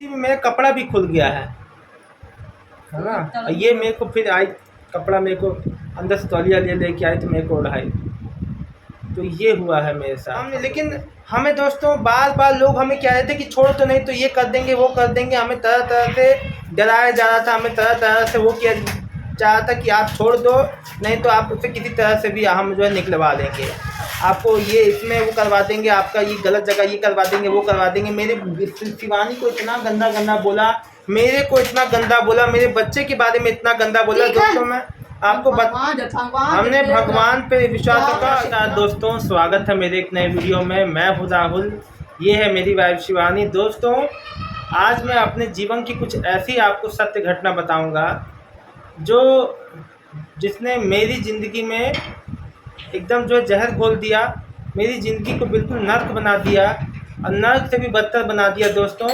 मेरा कपड़ा भी खुल गया है ना। और ये मेरे को फिर आई कपड़ा मेरे को अंदर से तौलिया लेके आई तो मेरे को उड़ाई। तो ये हुआ है मेरे साथ। हमने लेकिन हमें दोस्तों बार बार लोग हमें कह रहे थे कि छोड़ तो नहीं तो ये कर देंगे वो कर देंगे, हमें तरह तरह से डराया जा रहा था, हमें तरह तरह से वो किया जा रहा था कि आप छोड़ दो नहीं तो आप उससे किसी तरह से भी हम जो है निकलवा देंगे, आपको ये इसमें वो करवा देंगे, आपका ये गलत जगह ये करवा देंगे वो करवा देंगे। मेरे शिवानी को इतना गंदा गंदा बोला, मेरे को इतना गंदा बोला, मेरे बच्चे के बारे में इतना गंदा बोला। दोस्तों मैं आपको हमने भगवान पे विश्वास रखा। दोस्तों स्वागत है मेरे एक नए वीडियो में। मैं हूँ राहुल, ये है मेरी वाइफ शिवानी। दोस्तों आज मैं अपने जीवन की कुछ ऐसी आपको सत्य घटना बताऊंगा जो जिसने मेरी ज़िंदगी में एकदम जो जहर घोल दिया, मेरी ज़िंदगी को बिल्कुल नर्क बना दिया और नर्क से भी बदतर बना दिया। दोस्तों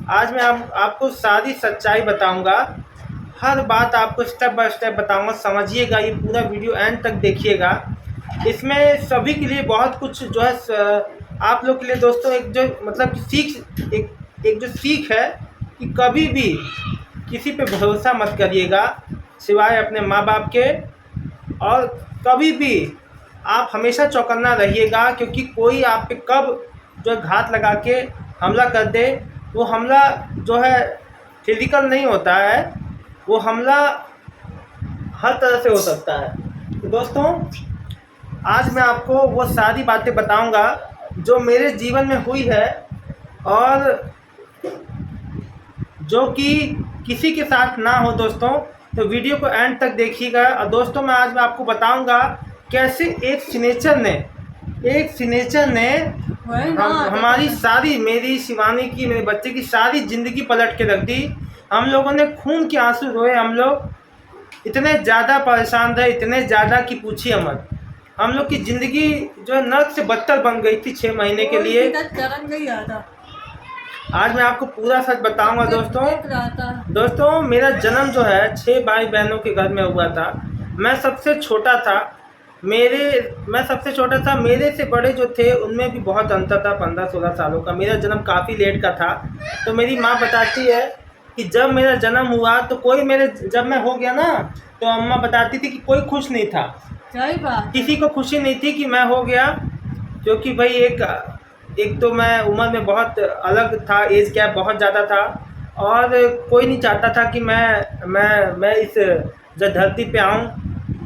आज मैं आपको सारी सच्चाई बताऊंगा, हर बात आपको स्टेप बाय स्टेप बताऊंगा, समझिएगा। ये पूरा वीडियो एंड तक देखिएगा। इसमें सभी के लिए बहुत कुछ जो है आप लोग के लिए दोस्तों एक जो मतलब सीख एक जो सीख है कि कभी भी किसी पे भरोसा मत करिएगा सिवाय अपने माँ बाप के, और कभी भी आप हमेशा चौकन्ना रहिएगा क्योंकि कोई आप पे कब जो है घात लगा के हमला कर दे। वो हमला जो है फिजिकल नहीं होता है, वो हमला हर तरह से हो सकता है। तो दोस्तों आज मैं आपको वो सारी बातें बताऊंगा जो मेरे जीवन में हुई है और जो कि किसी के साथ ना हो। दोस्तों तो वीडियो को एंड तक देखिएगा। और दोस्तों आज मैं आपको बताऊंगा कैसे एक सिग्नेचर ने हमारी सारी, मेरी शिवानी की, मेरे बच्चे की सारी ज़िंदगी पलट के रख दी। हम लोगों ने खून के आंसू रोए, हम लोग इतने ज़्यादा परेशान रहे, इतने ज़्यादा कि पूछिए मत। हम लोग की ज़िंदगी जो है नर्क से बदतर बन गई थी 6 महीने के लिए। आज मैं आपको पूरा सच बताऊंगा। दोस्तों मेरा जन्म जो है 6 भाई बहनों के घर में हुआ था। मैं सबसे छोटा था। मेरे से बड़े जो थे उनमें भी बहुत अंतर था, 15-16 सालों का। मेरा जन्म काफ़ी लेट का था। तो मेरी माँ बताती है कि जब मेरा जन्म हुआ तो जब मैं हो गया ना तो अम्मा बताती थी कि कोई खुश नहीं था, किसी को खुशी नहीं थी कि मैं हो गया, क्योंकि भाई एक तो मैं उम्र में बहुत अलग था, एज गैप बहुत ज़्यादा था और कोई नहीं चाहता था कि मैं इस जो धरती पे आऊँ,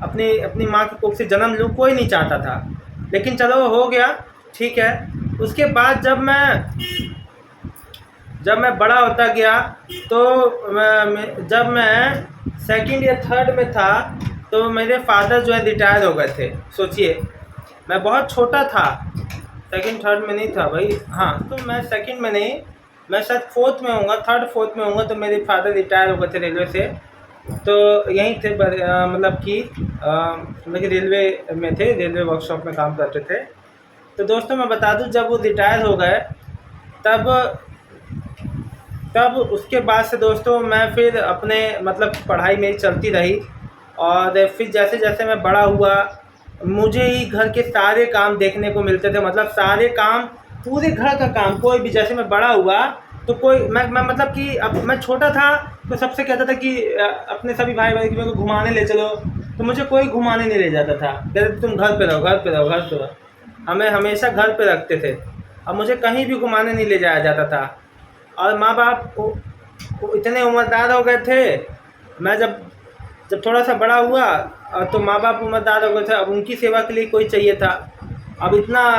अपनी माँ की कोख से जन्म लूँ, कोई नहीं चाहता था। लेकिन चलो हो गया, ठीक है। उसके बाद जब मैं बड़ा होता गया तो जब मैं सेकंड या थर्ड में था तो मेरे फादर जो है रिटायर हो गए थे। सोचिए मैं बहुत छोटा था, सेकंड थर्ड में नहीं था भाई। हाँ तो मैं सेकंड में नहीं, मैं शायद फोर्थ में होऊंगा, थर्ड फोर्थ में होऊंगा। तो मेरे फादर रिटायर हो गए थे रेलवे से, तो यहीं थे मतलब कि रेलवे में थे, रेलवे वर्कशॉप में काम करते थे। तो दोस्तों मैं बता दूं जब वो रिटायर हो गए तब उसके बाद से दोस्तों मैं फिर अपने मतलब पढ़ाई मेरी चलती रही। और फिर जैसे जैसे मैं बड़ा हुआ मुझे ही घर के सारे काम देखने को मिलते थे, मतलब सारे काम, पूरे घर का काम। कोई भी, जैसे मैं बड़ा हुआ तो मैं मतलब कि अब मैं छोटा था तो सबसे कहता था कि अपने सभी भाई की मेरे को घुमाने ले चलो, तो मुझे कोई घुमाने नहीं ले जाता था, कहते तुम घर पे रहो। हमें हमेशा घर पे रखते थे, अब मुझे कहीं भी घुमाने नहीं ले जाया जाता था। और माँ बाप इतने उम्रदार हो गए थे। मैं जब थोड़ा सा बड़ा हुआ तो माँ बाप उम्रदार हो गए थे, अब उनकी सेवा के लिए कोई चाहिए था। अब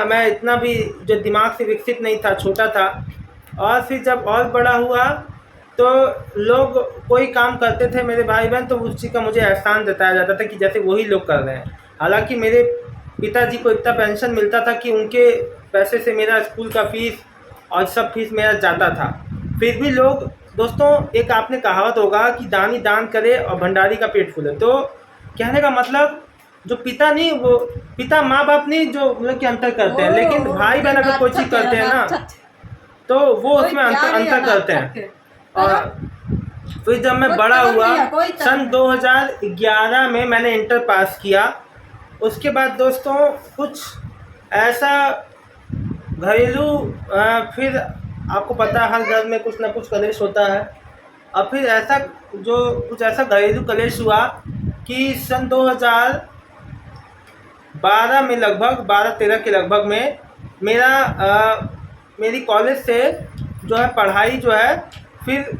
मैं इतना भी जो दिमाग से विकसित नहीं था, छोटा था। और फिर जब और बड़ा हुआ तो लोग कोई काम करते थे मेरे भाई बहन, तो उस चीज़ का मुझे एहसान जताया जाता था कि जैसे वही लोग कर रहे हैं। हालांकि मेरे पिताजी को इतना पेंशन मिलता था कि उनके पैसे से मेरा स्कूल का फीस और सब फीस मेरा जाता था। फिर भी लोग, दोस्तों एक आपने कहावत होगा कि दानी दान करे और भंडारी का पेट फूले। तो कहने का मतलब जो पिता माँ बाप नहीं जो मतलब कि अंतर करते हैं, लेकिन भाई बहन अगर कोई चीज़ करते हैं ना तो वो उसमें अंतर करते हैं। और फिर जब मैं बड़ा हुआ सन 2011 में मैंने इंटर पास किया। उसके बाद दोस्तों कुछ ऐसा घरेलू फिर आपको पता है हर घर में कुछ ना कुछ कलेश होता है। और फिर ऐसा कुछ ऐसा घरेलू कलेश हुआ कि सन 2012 में, लगभग 12-13 के लगभग में मेरी कॉलेज से जो है पढ़ाई जो है फिर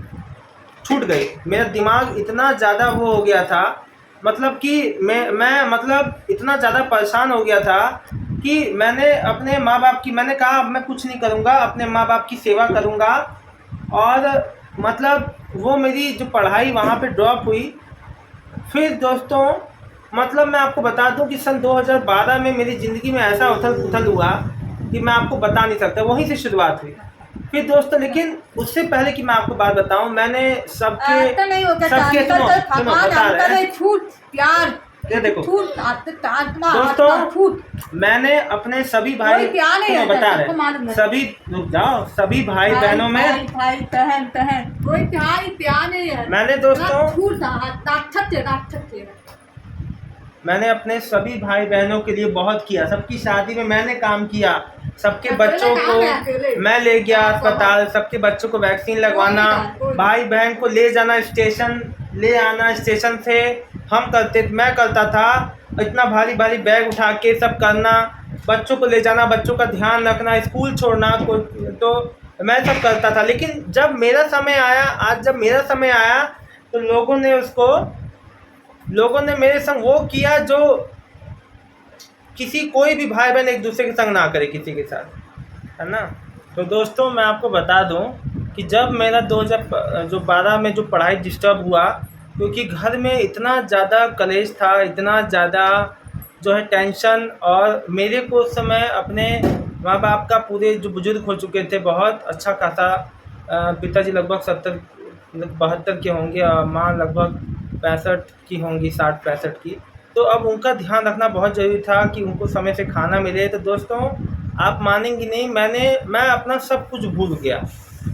छूट गई। मेरा दिमाग इतना ज़्यादा वो हो गया था, मतलब कि मैं मतलब इतना ज़्यादा परेशान हो गया था कि मैंने अपने माँ बाप की, मैंने कहा अब मैं कुछ नहीं करूँगा, अपने माँ बाप की सेवा करूँगा। और मतलब वो मेरी जो पढ़ाई वहाँ पे ड्रॉप हुई। फिर दोस्तों मतलब मैं आपको बता दूं कि सन 2012 में मेरी ज़िंदगी में ऐसा उथल पुथल हुआ कि मैं आपको बता नहीं सकता, वहीं से शुरुआत हुई। फिर दोस्तों लेकिन उससे पहले कि मैं आपको बात बताऊं, मैंने सबके सुनो बता रहे हैं, ये देखो दोस्तों, मैंने अपने सभी भाई, सुनो बता रहे हैं, सभी रुक जाओ, सभी भाई बहनों में भाई बहन कोई प्यार नहीं है। मैंने दोस्तों मैंने अपने सभी भाई बहनों के लिए बहुत किया। सबकी शादी में मैंने काम किया, सबके बच्चों को मैं ले गया अस्पताल, सबके बच्चों को वैक्सीन लगवाना, भाई बहन को ले जाना स्टेशन, ले आना स्टेशन से मैं करता था। इतना भारी भारी बैग उठा के सब करना, बच्चों को ले जाना, बच्चों का ध्यान रखना, स्कूल छोड़ना, तो मैं सब करता था। लेकिन जब मेरा समय आया, जब मेरा समय आया तो लोगों ने मेरे संग वो किया जो कोई भी भाई बहन एक दूसरे के संग ना करे किसी के साथ, है ना। तो दोस्तों मैं आपको बता दूं कि जब मेरा 2012 में जो पढ़ाई डिस्टर्ब हुआ, क्योंकि घर में इतना ज़्यादा कलेश था, इतना ज़्यादा जो है टेंशन, और मेरे को उस समय अपने माँ बाप का, पूरे जो बुज़ुर्ग हो चुके थे, बहुत अच्छा खासा, पिताजी लगभग 70-72 के होंगे और माँ लगभग 65 की होंगी, 60-65 की। तो अब उनका ध्यान रखना बहुत ज़रूरी था कि उनको समय से खाना मिले। तो दोस्तों आप मानेंगी नहीं, मैं अपना सब कुछ भूल गया।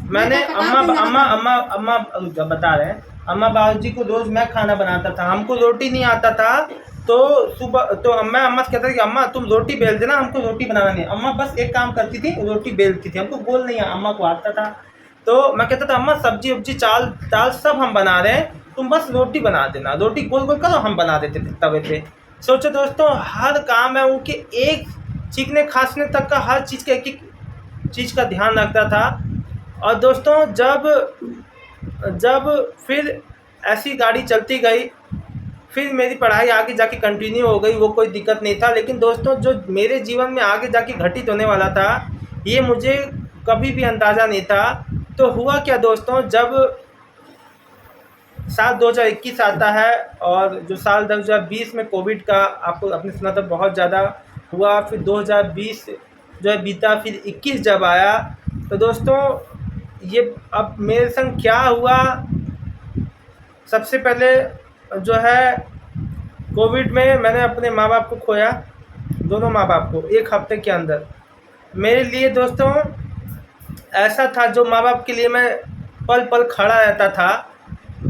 मैंने अम्मा बता रहे हैं, अम्मा बाबूजी को रोज़ मैं खाना बनाता था, हमको रोटी नहीं आता था। तो सुबह तो मैं अम्मा से कहता था कि अम्मा तुम रोटी बेल देना, हमको रोटी बनाना नहीं। अम्मा बस एक काम करती थी, रोटी बेलती थी, हमको गोल नहीं अम्मा को आता था। तो मैं कहता था अम्मा सब्जी उब्जी दाल सब हम बना रहे हैं, तुम बस रोटी बना देना, रोटी गोल गोल करो, हम बना देते थे तवे पे। सोचो दोस्तों, हर काम है उनके, एक चीखने खांसने तक का, हर चीज़ का एक चीज़ का ध्यान रखता था। और दोस्तों जब फिर ऐसी गाड़ी चलती गई, फिर मेरी पढ़ाई आगे जाके कंटिन्यू हो गई, वो कोई दिक्कत नहीं था। लेकिन दोस्तों जो मेरे जीवन में आगे जाके घटित होने वाला था, ये मुझे कभी भी अंदाज़ा नहीं था। तो हुआ क्या दोस्तों, जब साल 2021 आता है और जो साल 2020 में कोविड का आपको अपने सुना था बहुत ज़्यादा हुआ, फिर 2020 जो है बीता, फिर 21 जब आया, तो दोस्तों ये अब मेरे संग क्या हुआ। सबसे पहले जो है कोविड में मैंने अपने माँ बाप को खोया, दोनों माँ बाप को 1 हफ्ते के अंदर। मेरे लिए दोस्तों ऐसा था, जो माँ बाप के लिए मैं पल पल खड़ा रहता था,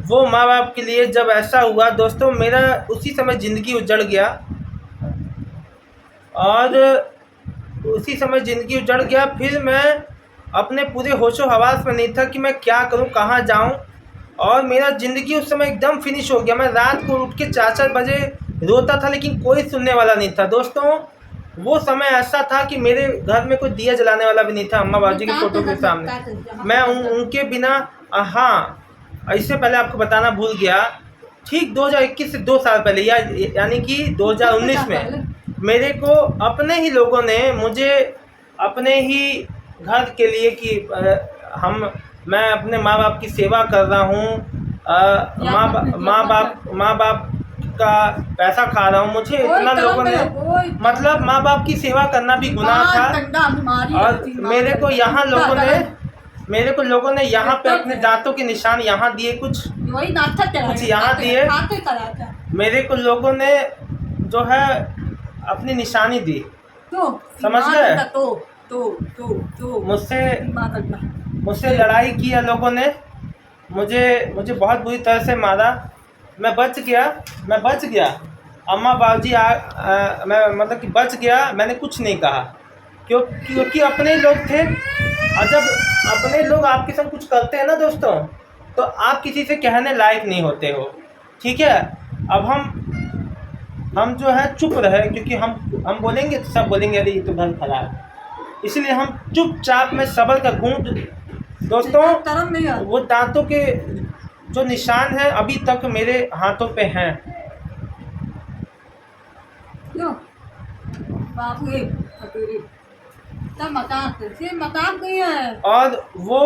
वो माँ बाप के लिए जब ऐसा हुआ दोस्तों, मेरा उसी समय ज़िंदगी उजड़ गया। और उसी समय ज़िंदगी उजड़ गया। फिर मैं अपने पूरे होशो हवास में नहीं था कि मैं क्या करूं, कहां जाऊं। और मेरा ज़िंदगी उस समय एकदम फिनिश हो गया। मैं रात को उठ के 4-4 बजे रोता था, लेकिन कोई सुनने वाला नहीं था। दोस्तों वो समय ऐसा था कि मेरे घर में कोई दिया जलाने वाला भी नहीं था अम्मा बाबूजी की फ़ोटो के सामने। मैं उनके बिना, हाँ इससे पहले आपको बताना भूल गया, ठीक 2021 से 2 साल पहले, यानी कि 2019 में मेरे को अपने ही लोगों ने, मुझे अपने ही घर के लिए कि मैं अपने माँ बाप की सेवा कर रहा हूँ, माँ बाप का पैसा खा रहा हूँ, मुझे इतना लोगों ने, मतलब माँ बाप की सेवा करना भी गुनाह था। और मेरे को लोगों ने यहाँ पे अपने दांतों के निशान यहाँ दिए, कुछ यहाँ दिए, मेरे को लोगों ने जो है अपनी निशानी दी, समझ गए। मुझसे लड़ाई किया लोगों ने, मुझे बहुत बुरी तरह से मारा। मैं बच गया। अम्मा बाबूजी मैं मतलब कि बच गया, मैंने कुछ नहीं कहा, क्योंकि अपने लोग थे। और जब अपने लोग आपके संग कुछ करते हैं ना दोस्तों, तो आप किसी से कहने लायक नहीं होते हो, ठीक है। अब हम जो है चुप रहे, क्योंकि हम बोलेंगे तो सब बोलेंगे अरे ये तो घर खराब है, इसलिए हम चुपचाप में सब्र का घूंट दोस्तों। तरम नहीं है। वो दांतों के जो निशान हैं अभी तक मेरे हाथों पे हैं। क्यों बाबू ये फकीरी तब मजाक से मजाक नहीं है। और वो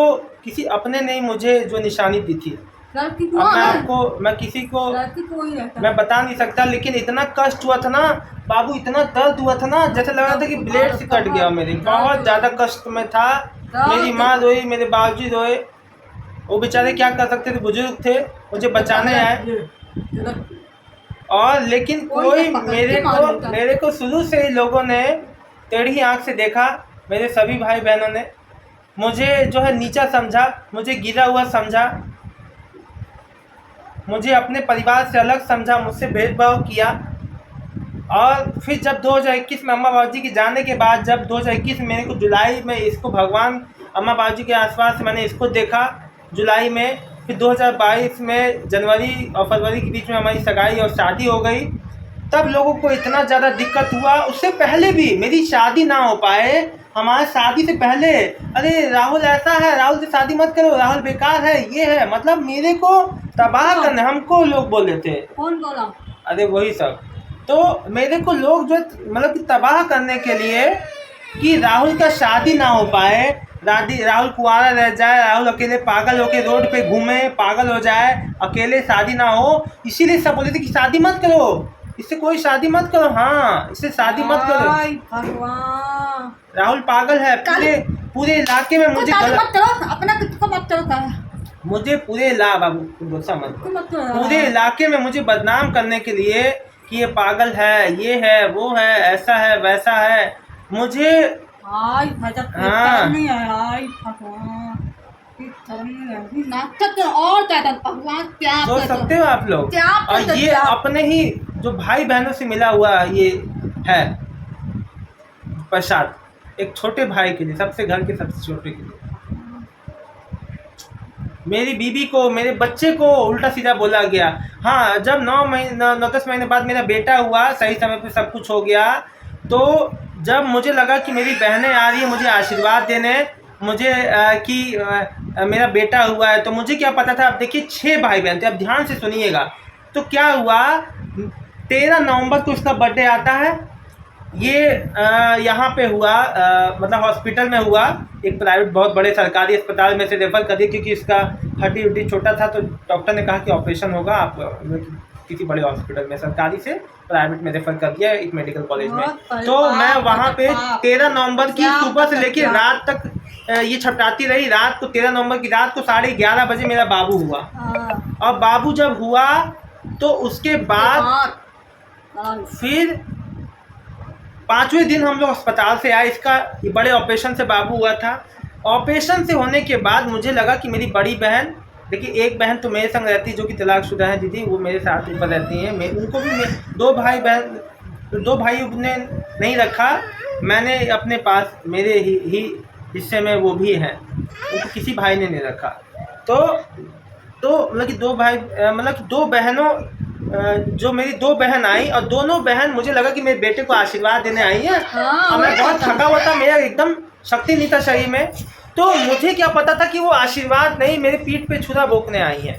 किसी अपने ने मुझे जो निशानी दी थी, लड़की अब कौन है? मैं किसी को लड़की कोई रहता मैं बता नहीं सकता, लेकिन इतना कष्ट हुआ था ना बाबू, इतना दर्द हुआ था ना, जैसे लग रहा था कि ब्लेड से कट गया मेरे। बहुत ज़्यादा कष्ट में था। मेरी माँ रोई, मेरे बाबूजी रोए, वो बेचारे क्या कर सकते थे, बुजुर्ग थे, मुझे बचाने आए। और लेकिन कोई मेरे को शुरू से ही लोगों ने टेढ़ी आंख से देखा। मेरे सभी भाई बहनों ने मुझे जो है नीचा समझा, मुझे गिरा हुआ समझा, मुझे अपने परिवार से अलग समझा, मुझसे भेदभाव किया। और फिर जब 2021 में अम्मा बाबूजी के जाने के बाद, जब 2021 में मेरे को जुलाई में इसको भगवान अम्मा बाबूजी के आसपास मैंने इसको देखा जुलाई में, फिर 2022 में जनवरी और फरवरी के बीच में हमारी सगाई और शादी हो गई। तब लोगों को इतना ज़्यादा दिक्कत हुआ। उससे पहले भी मेरी शादी ना हो पाए, हमारे शादी से पहले अरे राहुल ऐसा है, राहुल से शादी मत करो, राहुल बेकार है, ये है, मतलब मेरे को तबाह करने हमको लोग बोले थे। कौन बोला? अरे वही सब। तो मेरे को लोग जो मतलब कि तबाह करने के लिए कि राहुल का शादी ना हो पाए, राहुल कुंवारा रह जाए, राहुल अकेले पागल होके रोड पे घूमे, पागल हो जाए, अकेले शादी ना हो, इसीलिए सब बोले थे कि शादी मत करो, इससे कोई शादी मत करो, हाँ इससे शादी मत करो, भगवान राहुल पागल है। पूरे इलाके में मुझे मत करो, अपना किसको मत करो, मुझे पूरे बाबू गुस्सा मत करो, करो। पूरे इलाके में मुझे बदनाम करने के लिए कि ये पागल है, ये है, वो है, ऐसा है, वैसा है, मुझे हाँ नहीं है, हाय भगवान नाटक और क्या था, भगवान क्या सोच सकते हो आप लोग। और ये अपने ही जो भाई बहनों से मिला हुआ ये है प्रसाद, एक छोटे भाई के लिए, सबसे घर के सबसे छोटे के लिए। मेरी बीवी को, मेरे बच्चे को उल्टा सीधा बोला गया। हाँ, जब 9-10 महीने बाद मेरा बेटा हुआ, सही समय पे सब कुछ हो गया, तो जब मुझे लगा कि मेरी बहनें आ रही है मुझे आशीर्वाद देने, मुझे कि मेरा बेटा हुआ है, तो मुझे क्या पता था। अब देखिए 6 भाई बहन थे, अब ध्यान से सुनिएगा। तो क्या हुआ, 13 नवंबर को उसका बर्थडे आता है। ये यहाँ पे हुआ, मतलब हॉस्पिटल में हुआ, एक प्राइवेट बहुत बड़े सरकारी अस्पताल में से रेफर कर दिया, क्योंकि इसका हड्डी उड्डी छोटा था, तो डॉक्टर ने कहा कि ऑपरेशन होगा, आप किसी बड़े हॉस्पिटल में, सरकारी से प्राइवेट में रेफर कर दिया, एक मेडिकल कॉलेज में। तो मैं वहाँ पे 13 नवंबर की सुबह से लेकर रात तक ये छपटाती रही। रात को 13 नवंबर की रात को 11:30 बजे मेरा बाबू हुआ। और बाबू जब हुआ तो उसके बाद फिर 5वें दिन हम लोग अस्पताल से आए। इसका बड़े ऑपरेशन से बाबू हुआ था। ऑपरेशन से होने के बाद मुझे लगा कि मेरी बड़ी बहन, देखिए एक बहन तो मेरे संग रहती है जो कि तलाकशुदा है दीदी, वो मेरे साथ ऊपर रहती हैं। उनको भी 2 भाई ने नहीं रखा, मैंने अपने पास मेरे ही हिस्से में वो भी हैं, उनको किसी भाई ने नहीं रखा। तो मतलब कि 2 भाई, मतलब कि 2 बहनों, जो मेरी 2 बहन आई, और दोनों बहन मुझे लगा कि मेरे बेटे को आशीर्वाद देने आई है। और मैं बहुत थका हुआ था, मेरा एकदम शक्ति नहीं था शरीर में, तो मुझे क्या पता था कि वो आशीर्वाद नहीं, मेरे पीठ पे छुरा भोंकने आई है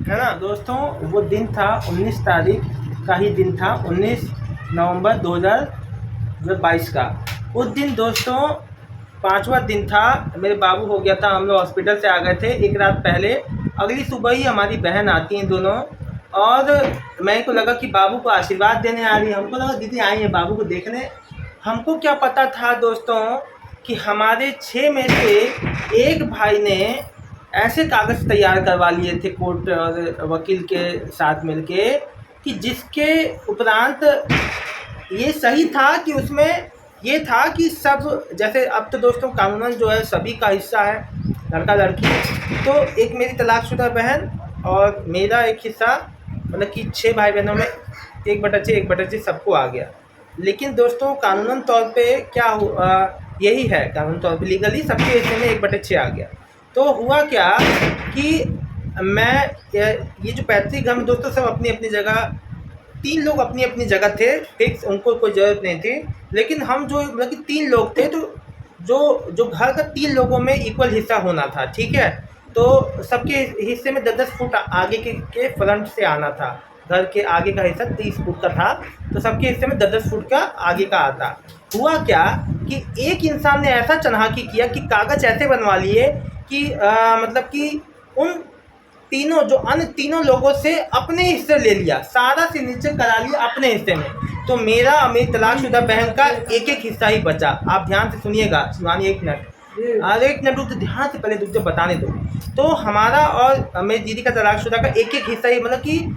ना दोस्तों। वो दिन था 19 तारीख का ही दिन था, 19 नवंबर 2022 का। उस दिन दोस्तों 5वां दिन था, मेरे बाबू हो गया था, हम लोग हॉस्पिटल से आ गए थे एक रात पहले। अगली सुबह ही हमारी बहन आती हैं दोनों, और मेरे को लगा कि बाबू को आशीर्वाद देने आ रही है। हमको लगा दीदी आई है बाबू को देखने। हमको क्या पता था दोस्तों कि हमारे 6 में से एक भाई ने ऐसे कागज़ तैयार करवा लिए थे कोर्ट और वकील के साथ मिलके, कि जिसके उपरांत ये सही था कि उसमें ये था कि सब, जैसे अब तो दोस्तों कानूनन जो है सभी का हिस्सा है, लड़का लड़की, तो एक मेरी तलाकशुदा बहन और मेरा एक हिस्सा, मतलब कि 6 भाई बहनों में 1/6 सबको आ गया। लेकिन दोस्तों कानूनन तौर पे क्या हुआ, यही है कानून तौर पर लीगली सबके हिस्से में 1/6 आ गया। तो हुआ क्या कि मैं ये जो पैतृक घर में दोस्तों सब अपनी अपनी जगह, 3 लोग अपनी अपनी जगह थे फिक्स, उनको कोई ज़रूरत नहीं थी। लेकिन हम जो मतलब कि 3 लोग थे, तो जो घर का 3 लोगों में इक्वल हिस्सा होना था, ठीक है। तो सबके हिस्से में 10-10 फुट आगे के फ्रंट से आना था। घर के आगे का हिस्सा 30 फुट का था, तो सबके हिस्से में 10-10 फुट का आगे का आता। हुआ क्या कि एक इंसान ने ऐसा चालाकी किया कि कागज़ ऐसे बनवा लिए कि मतलब कि उन तीनों जो अन्य तीनों लोगों से अपने हिस्से ले लिया, सारा सिग्नेचर करा लिया अपने हिस्से में। तो मेरा और मेरी तलाकशुदा बहन का एक एक हिस्सा ही बचा। आप ध्यान से सुनिएगा शिवानी, 1 मिनट, अरे 1 मिनट रुक, ध्यान से पहले रुक, बताने दो। तो हमारा और मेरी दीदी का तलाकशुदा का एक एक हिस्सा ही, मतलब कि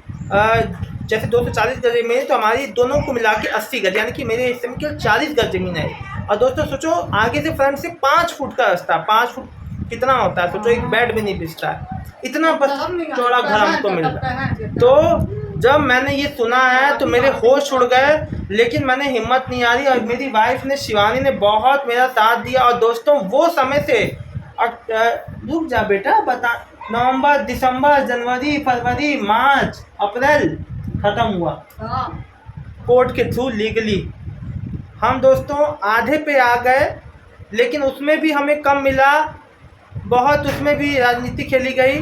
जैसे 240 गज जमीन है, तो हमारी दोनों को मिला के 80 गज, यानी कि मेरे हिस्से में केवल 40 गज जमीन है। और दोस्तों सोचो, आगे से फ्रंट से 5 फुट का रास्ता, 5 फुट कितना होता है, सोचो एक बेड भी नहीं पिसता है, इतना बस चौड़ा घर हमको मिल रहा है। तो जब मैंने ये सुना है तो मेरे होश उड़ गए, लेकिन मैंने हिम्मत नहीं आ रही। और मेरी वाइफ ने, शिवानी ने बहुत मेरा साथ दिया। और दोस्तों वो समय से, रुक जा बेटा, बता, नवंबर, दिसंबर, जनवरी, फरवरी, मार्च, अप्रैल खत्म हुआ कोर्ट के थ्रू लीगली। हम दोस्तों आधे पे आ गए, लेकिन उसमें भी हमें कम मिला बहुत, उसमें भी राजनीति खेली गई,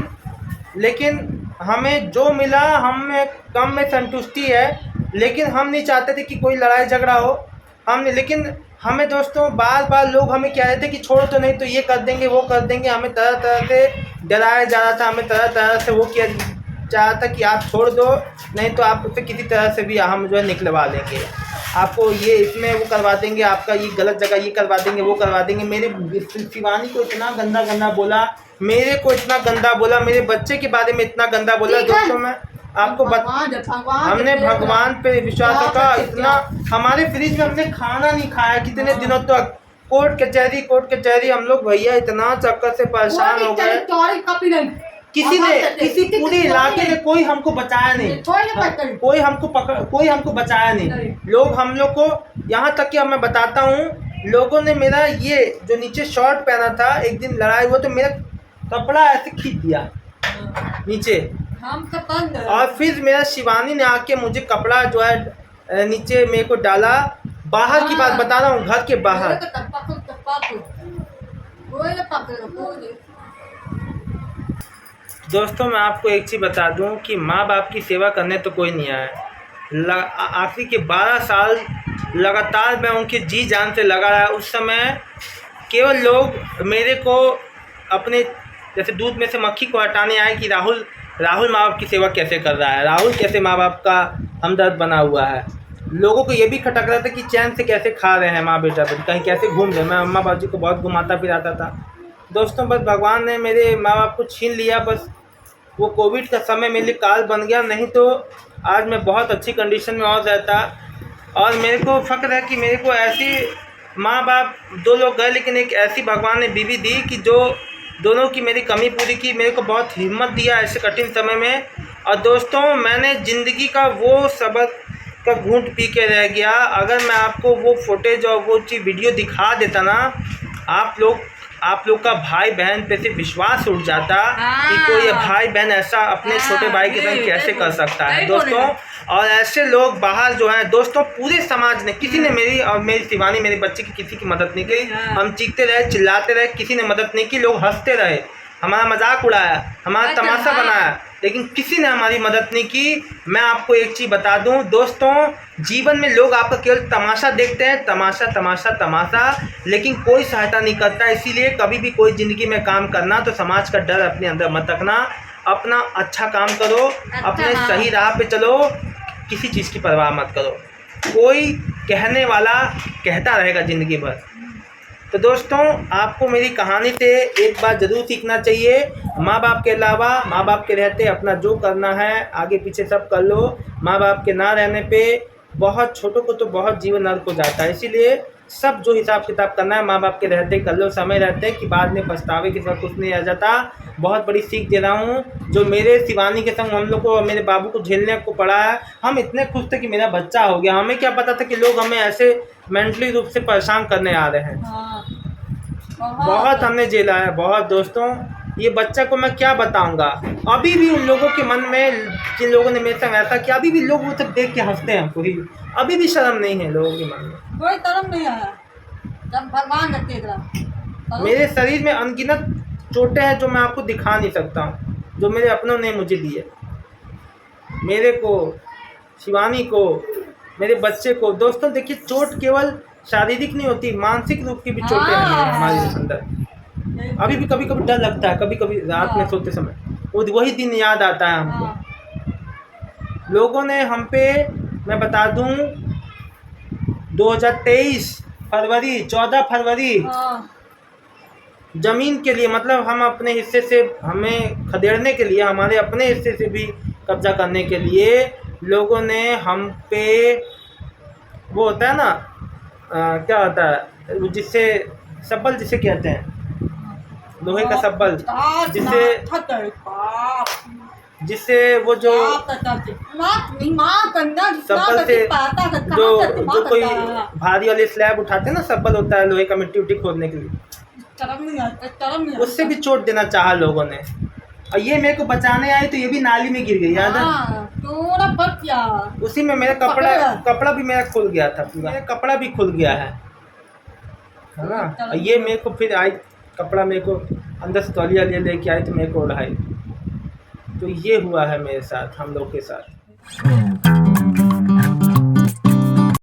लेकिन हमें जो मिला हमें कम में संतुष्टि है। लेकिन हम नहीं चाहते थे कि कोई लड़ाई झगड़ा हो, हमने, लेकिन हमें दोस्तों बार बार लोग हमें कह रहे थे कि छोड़ो तो, नहीं तो ये कर देंगे वो कर देंगे, हमें तरह तरह से डराया जा रहा था, हमें तरह तरह से वो किया जा रहा था कि आप छोड़ दो, नहीं तो आप उससे किसी तरह से भी हम जो है निकलवा देंगे, आपको ये इसमें वो करवा देंगे, आपका ये गलत जगह ये करवा देंगे, वो करवा देंगे। मेरे शिवानी को इतना गंदा गंदा बोला, मेरे को इतना गंदा बोला, मेरे बच्चे के बारे में इतना गंदा बोला। दोस्तों मैं आपको हमने भगवान पे विश्वास रखा, इतना हमारे फ्रिज में हमने खाना नहीं खाया कितने दिनों तक। कोर्ट कचहरी हम लोग भैया इतना चक्कर से परेशान हो गए, किसी पूरे इलाके में कोई हमको बचाया नहीं, कोई हमको बचाया नहीं। लोग हम लोग को, यहाँ तक कि मैं बताता हूँ, लोगों ने मेरा ये जो नीचे शर्ट पहना था, एक दिन लड़ाई हुआ तो मेरा कपड़ा ऐसे खींच दिया नीचे, और फिर मेरा शिवानी ने आके मुझे कपड़ा जो है नीचे मेरे को डाला। बाहर की बात बता रहा हूँ, घर के बाहर। दोस्तों मैं आपको एक चीज़ बता दूं कि माँ बाप की सेवा करने तो कोई नहीं आया। आखिरी के 12 साल लगातार मैं उनके जी जान से लगा रहा। उस समय केवल लोग मेरे को अपने जैसे दूध में से मक्खी को हटाने आए कि राहुल माँ बाप की सेवा कैसे कर रहा है, राहुल कैसे माँ बाप का हमदर्द बना हुआ है। लोगों को ये भी खटक रहा था कि चैन से कैसे खा रहे हैं माँ बेटा, कहीं कैसे घूम रहे। मैं अम्मा बाबू को बहुत घुमाता फिराता था। दोस्तों बस भगवान ने मेरे माँ बाप को छीन लिया, बस वो कोविड का समय मेरे लिए काल बन गया, नहीं तो आज मैं बहुत अच्छी कंडीशन में और रहता। और मेरे को फ़ख्र है कि मेरे को ऐसी माँ बाप 2 लोग गए, लेकिन एक ऐसी भगवान ने बीवी दी कि जो दोनों की मेरी कमी पूरी की, मेरे को बहुत हिम्मत दिया ऐसे कठिन समय में। और दोस्तों मैंने ज़िंदगी का वो सबक का घूंट पी के रह गया। अगर मैं आपको वो फुटेज और वो चीज़ वीडियो दिखा देता ना, आप लोग का भाई बहन पे से विश्वास उठ जाता कि कोई भाई बहन ऐसा अपने छोटे भाई के संग कैसे कर सकता है दोस्तों। और ऐसे लोग बाहर जो हैं दोस्तों, पूरे समाज ने, किसी ने मेरी और मेरी शिवानी मेरे बच्चे की किसी की मदद नहीं की। हम चीखते रहे, चिल्लाते रहे, किसी ने मदद नहीं की। लोग हंसते रहे, हमारा मजाक उड़ाया, हमारा तमाशा बनाया, लेकिन किसी ने हमारी मदद नहीं की। मैं आपको एक चीज़ बता दूं दोस्तों, जीवन में लोग आपका केवल तमाशा देखते हैं, तमाशा तमाशा तमाशा, लेकिन कोई सहायता नहीं करता। इसीलिए कभी भी कोई ज़िंदगी में काम करना तो समाज का डर अपने अंदर मत रखना, अपना अच्छा काम करो, अपने सही राह पे चलो, किसी चीज़ की परवाह मत करो। कोई कहने वाला कहता रहेगा ज़िंदगी भर। तो दोस्तों आपको मेरी कहानी से एक बात ज़रूर सीखना चाहिए, माँ बाप के अलावा, माँ बाप के रहते अपना जो करना है आगे पीछे सब कर लो। माँ बाप के ना रहने पे बहुत छोटों को तो बहुत जीवन नर्क हो जाता है। इसीलिए सब जो हिसाब किताब करना है माँ बाप के रहते कर लो, समय रहते कि बाद में पछतावे के साथ कुछ नहीं आ जाता। बहुत बड़ी सीख दे रहा हूँ जो मेरे शिवानी के संग हम लोग को, मेरे बाबू को झेलने को पड़ा है। हम इतने खुश थे कि मेरा बच्चा हो गया, हमें क्या पता था कि लोग हमें ऐसे मेंटली रूप से परेशान करने आ रहे हैं। बहुत हमने झेला है, बहुत दोस्तों। ये बच्चा को मैं क्या बताऊंगा। अभी भी उन लोगों के मन में, जिन लोगों ने मेरे संग ऐसा किया, अभी भी लोग वो सब देख के हंसते हैं हमको ही। अभी भी शर्म नहीं है लोगों के मन में। कोई शर्म नहीं आया जब भगवान रखे तरह। मेरे शरीर में अनगिनत चोटें हैं जो मैं आपको दिखा नहीं सकता हूँ, जो मेरे अपनों ने मुझे दी है। मेरे को, शिवानी को, मेरे बच्चे को। दोस्तों देखिए, चोट केवल शारीरिक नहीं होती, मानसिक रूप की भी चोटें हैं हमारे अंदर। अभी भी कभी कभी डर लगता है, कभी कभी रात में सोते समय वही दिन याद आता है हमको। लोगों ने हम पे, मैं बता दूं, 2023 फरवरी 14 फरवरी जमीन के लिए, मतलब हम अपने हिस्से से, हमें खदेड़ने के लिए, हमारे अपने हिस्से से भी कब्जा करने के लिए लोगों ने हम पे, वो होता है ना, क्या होता है जिससे सब्बल जिसे कहते हैं, लोहे का सब्बल, जिससे वो जो सब्बल से जो कोई भारी वाले स्लैब उठाते हैं ना, सब्बल होता है लोहे का, मिट्टी उट्टी खोदने के लिए, उससे भी चोट देना चाहा लोगों ने। और ये मेरे को बचाने आई तो ये भी नाली में गिर गई, याद है? उसी में मेरा कपड़ा भी मेरा खुल गया था पूरा, मेरा कपड़ा भी खुल गया है ना। और ये मेरे को फिर आई, कपड़ा मेरे को अंदर से तौलिया लेके आई तो मेरे को उड़ाई। तो ये हुआ है मेरे साथ, हम लोग के साथ।